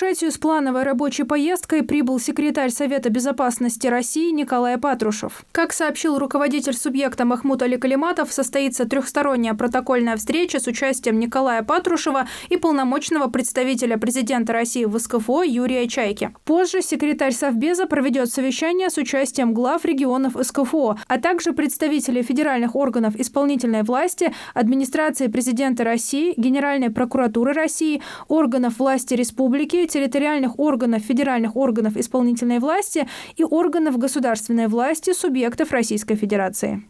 Ингушетию с плановой рабочей поездкой прибыл секретарь Совета безопасности России Николай Патрушев. Как сообщил руководитель субъекта Махмуд Али Калиматов, состоится трехсторонняя протокольная встреча с участием Николая Патрушева и полномочного представителя президента России в СКФО Юрия Чайки. Позже секретарь Совбеза проведет совещание с участием глав регионов СКФО, а также представителей федеральных органов исполнительной власти, администрации президента России, Генеральной прокуратуры России, органов власти республики, территориальных органов федеральных органов исполнительной власти и органов государственной власти субъектов Российской Федерации.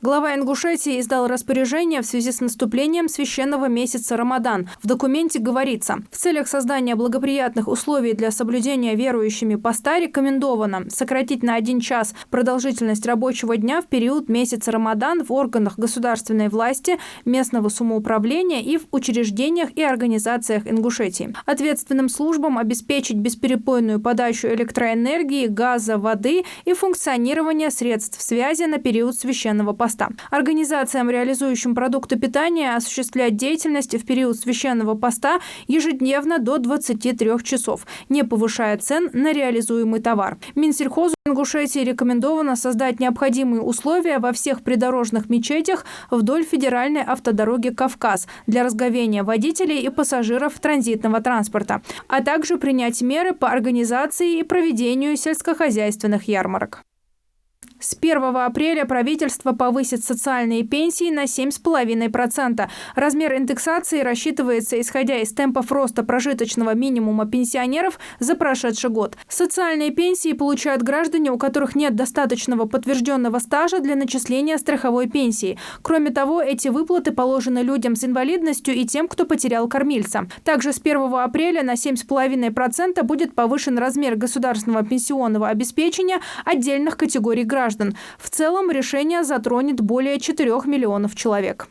Глава Ингушетии издал распоряжение в связи с наступлением священного месяца Рамадан. В документе говорится, в целях создания благоприятных условий для соблюдения верующими поста рекомендовано сократить на 1 час продолжительность рабочего дня в период месяца Рамадан в органах государственной власти, местного самоуправления и в учреждениях и организациях Ингушетии. Ответственным службам обеспечить бесперебойную подачу электроэнергии, газа, воды и функционирование средств связи на период священного поста. Организациям, реализующим продукты питания, осуществлять деятельность в период священного поста ежедневно до 23 часов, не повышая цен на реализуемый товар. Минсельхозу Ингушетии рекомендовано создать необходимые условия во всех придорожных мечетях вдоль федеральной автодороги «Кавказ» для разговения водителей и пассажиров транзитного транспорта, а также принять меры по организации и проведению сельскохозяйственных ярмарок. С 1 апреля правительство повысит социальные пенсии на 7,5%. Размер индексации рассчитывается, исходя из темпов роста прожиточного минимума пенсионеров за прошедший год. Социальные пенсии получают граждане, у которых нет достаточного подтвержденного стажа для начисления страховой пенсии. Кроме того, эти выплаты положены людям с инвалидностью и тем, кто потерял кормильца. Также с 1 апреля на 7,5% будет повышен размер государственного пенсионного обеспечения отдельных категорий граждан. В целом решение затронет более 4 миллионов человек.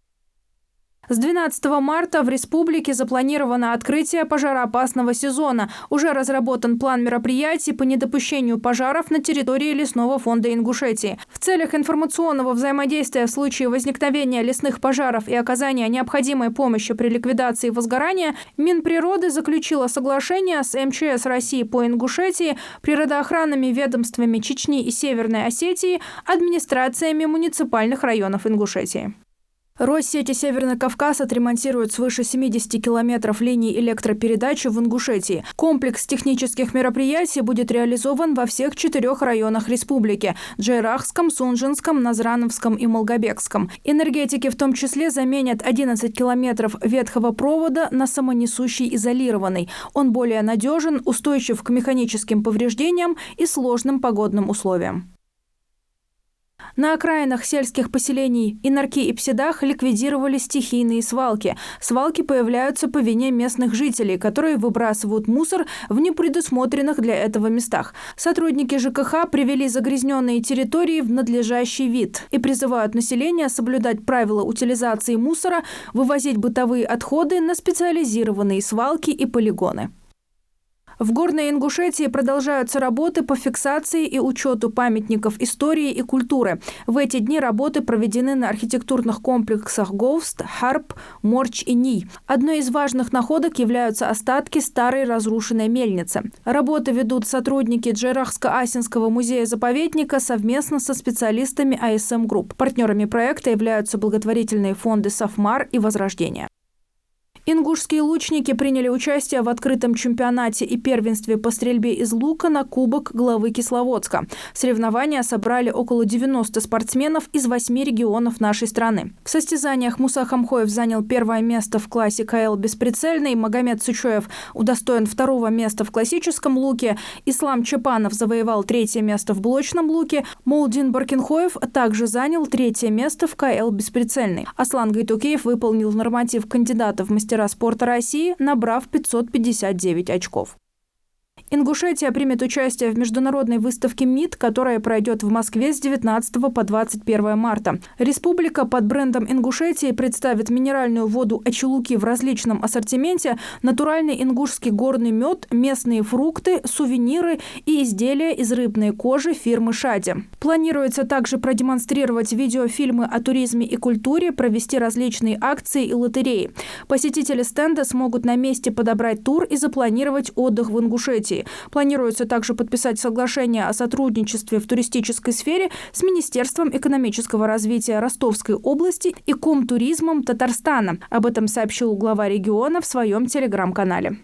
С 12 марта в республике запланировано открытие пожароопасного сезона. Уже разработан план мероприятий по недопущению пожаров на территории лесного фонда Ингушетии. В целях информационного взаимодействия в случае возникновения лесных пожаров и оказания необходимой помощи при ликвидации возгорания Минприроды заключила соглашение с МЧС России по Ингушетии, природоохранными ведомствами Чечни и Северной Осетии, администрациями муниципальных районов Ингушетии. Россети Северный Кавказ отремонтирует свыше 70 километров линий электропередачи в Ингушетии. Комплекс технических мероприятий будет реализован во всех 4 районах республики – Джайрахском, Сунжинском, Назрановском и Молгобекском. Энергетики в том числе заменят 11 километров ветхого провода на самонесущий изолированный. Он более надежен, устойчив к механическим повреждениям и сложным погодным условиям. На окраинах сельских поселений Инарки и Псидах ликвидировали стихийные свалки. Свалки появляются по вине местных жителей, которые выбрасывают мусор в непредусмотренных для этого местах. Сотрудники ЖКХ привели загрязненные территории в надлежащий вид и призывают население соблюдать правила утилизации мусора, вывозить бытовые отходы на специализированные свалки и полигоны. В Горной Ингушетии продолжаются работы по фиксации и учету памятников истории и культуры. В эти дни работы проведены на архитектурных комплексах Говст, Харп, Морч и Ний. Одной из важных находок являются остатки старой разрушенной мельницы. Работы ведут сотрудники Джайрахско-Асинского музея-заповедника совместно со специалистами АСМ Групп. Партнерами проекта являются благотворительные фонды «Сафмар» и «Возрождение». Ингушские лучники приняли участие в открытом чемпионате и первенстве по стрельбе из лука на Кубок главы Кисловодска. Соревнования собрали около 90 спортсменов из 8 регионов нашей страны. В состязаниях Муса Хамхоев занял 1 место в классе КЛ «Бесприцельный», Магомед Сычоев удостоен 2 места в классическом луке, Ислам Чепанов завоевал 3 место в блочном луке, Молдин Баркинхоев также занял 3 место в КЛ «Бесприцельный». Аслан Гайтукеев выполнил норматив кандидата в мастера спорта России, набрав 559 очков. Ингушетия примет участие в международной выставке МИД, которая пройдет в Москве с 19 по 21 марта. Республика под брендом Ингушетии представит минеральную воду Ачелуки в различном ассортименте, натуральный ингушский горный мед, местные фрукты, сувениры и изделия из рыбной кожи фирмы «Шади». Планируется также продемонстрировать видеофильмы о туризме и культуре, провести различные акции и лотереи. Посетители стенда смогут на месте подобрать тур и запланировать отдых в Ингушетии. Планируется также подписать соглашение о сотрудничестве в туристической сфере с Министерством экономического развития Ростовской области и Комтуризмом Татарстана. Об этом сообщил глава региона в своем телеграм-канале.